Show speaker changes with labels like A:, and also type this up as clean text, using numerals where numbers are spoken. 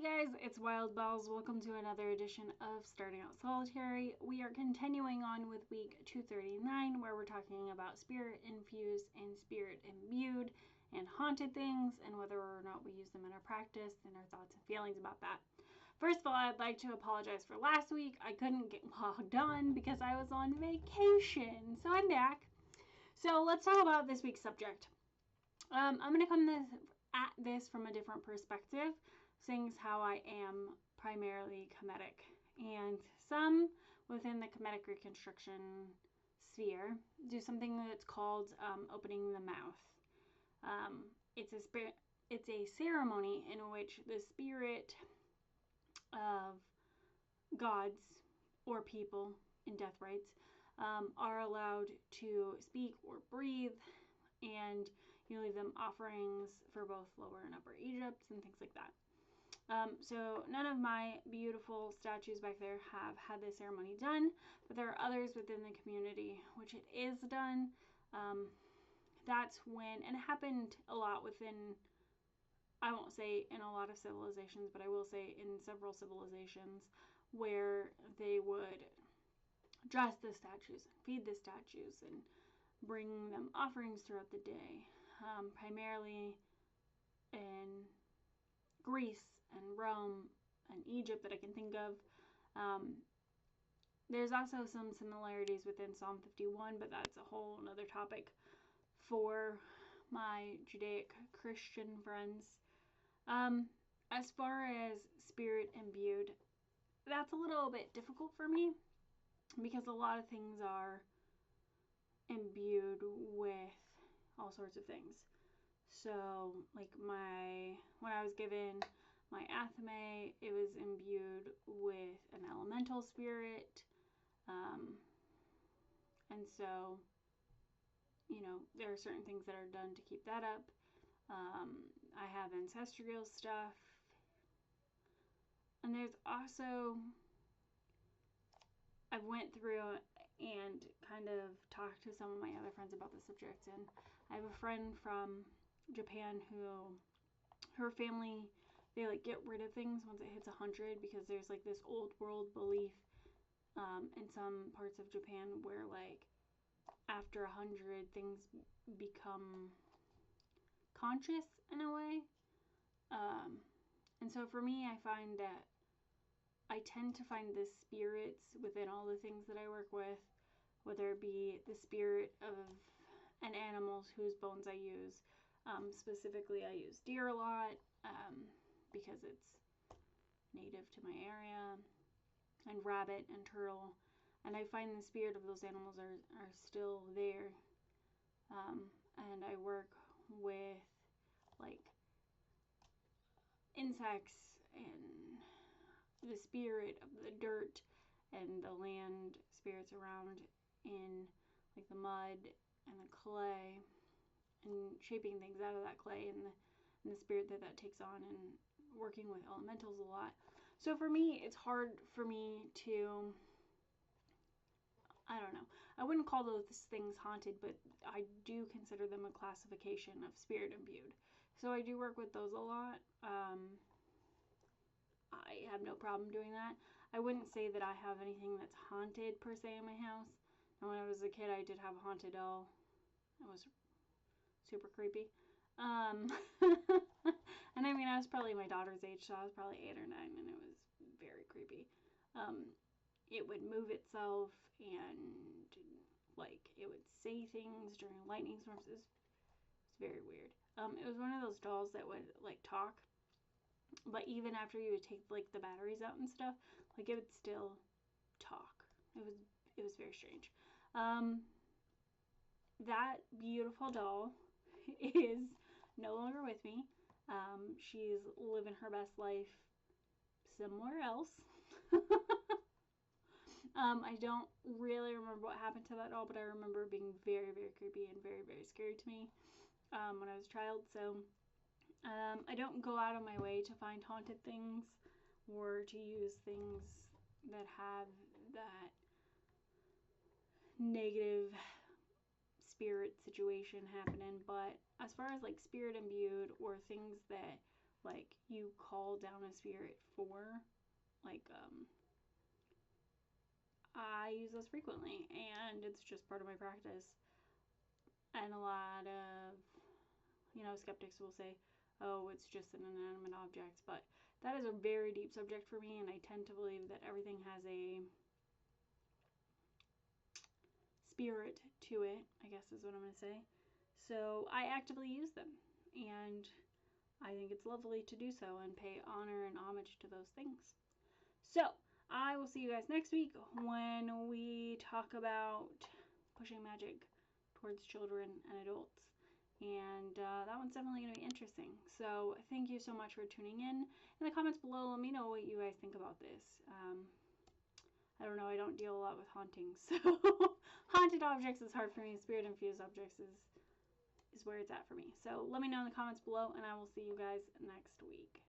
A: guys, it's Wyld Bells. Welcome to another edition of Starting Out Solitary. We are continuing on with week 239, where we're talking about spirit infused and spirit imbued and haunted things, and whether or not we use them in our practice and our thoughts and feelings about that. First of all, I'd like to apologize for last week. I couldn't get logged on because I was on vacation, so I'm back. So let's talk about this week's subject. I'm going to come at this from a different perspective, seeing as how I am primarily Kemetic, and some within the Kemetic reconstruction sphere do something that's called opening the mouth. It's a ceremony in which the spirit of gods or people in death rites are allowed to speak or breathe, and you leave them offerings for both Lower and Upper Egypt and things like that. So none of my beautiful statues back there have had this ceremony done, but there are others within the community which it is done. That's when, and it happened a lot within, I won't say in a lot of civilizations, but I will say in several civilizations, where they would dress the statues and feed the statues and bring them offerings throughout the day, primarily in Greece and Rome and Egypt that I can think of. There's also some similarities within Psalm 51, but that's a whole another topic for my Judaic Christian friends. As far as spirit imbued, that's a little bit difficult for me because a lot of things are imbued with all sorts of things. So, like when I was given my athame, it was imbued with an elemental spirit. And so, there are certain things that are done to keep that up. I have ancestral stuff. And there's also, I've went through and kind of talked to some of my other friends about the subject, and I have a friend from Japan who, her family, they get rid of things once it hits 100, because there's this old world belief in some parts of Japan where after 100 things become conscious in a way. And so for me, I find that I tend to find the spirits within all the things that I work with, whether it be the spirit of an animal whose bones I use. Specifically, I use deer a lot because it's native to my area, and rabbit and turtle. And I find the spirit of those animals are still there. And I work with insects and the spirit of the dirt and the land spirits around in the mud and the clay, and shaping things out of that clay and the spirit that takes on, and working with elementals a lot. So for me, it's hard for me to, I don't know, I wouldn't call those things haunted, but I do consider them a classification of spirit imbued. So I do work with those a lot. I have no problem doing that. I wouldn't say that I have anything that's haunted per se in my house. And when I was a kid, I did have a haunted doll. It was super creepy. And I mean, I was probably my daughter's age, so I was probably 8 or 9, and it was very creepy. It would move itself, and it would say things during lightning storms. It was very weird. It was one of those dolls that would talk, but even after you would take the batteries out and stuff, it would still talk. It was very strange. That beautiful doll is no longer with me. She's living her best life somewhere else. I don't really remember what happened to that doll, but I remember being very, very creepy and very, very scary to me when I was a child. So I don't go out of my way to find haunted things or to use things that have that negative spirit situation happening. But as far as spirit imbued or things that like you call down a spirit for. Like, I use those frequently, and it's just part of my practice. And a lot of, skeptics will say, oh, it's just an inanimate object, but that is a very deep subject for me, and I tend to believe that everything has a spirit to it, I guess is what I'm going to say. So I actively use them, and I think it's lovely to do so and pay honor and homage to those things. So I will see you guys next week when we talk about pushing magic towards children and adults. And that one's definitely going to be interesting. So thank you so much for tuning in. In the comments below, let me know what you guys think about this. I don't know, I don't deal a lot with hauntings, so haunted objects is hard for me. Spirit infused objects is where it's at for me. So let me know in the comments below, and I will see you guys next week.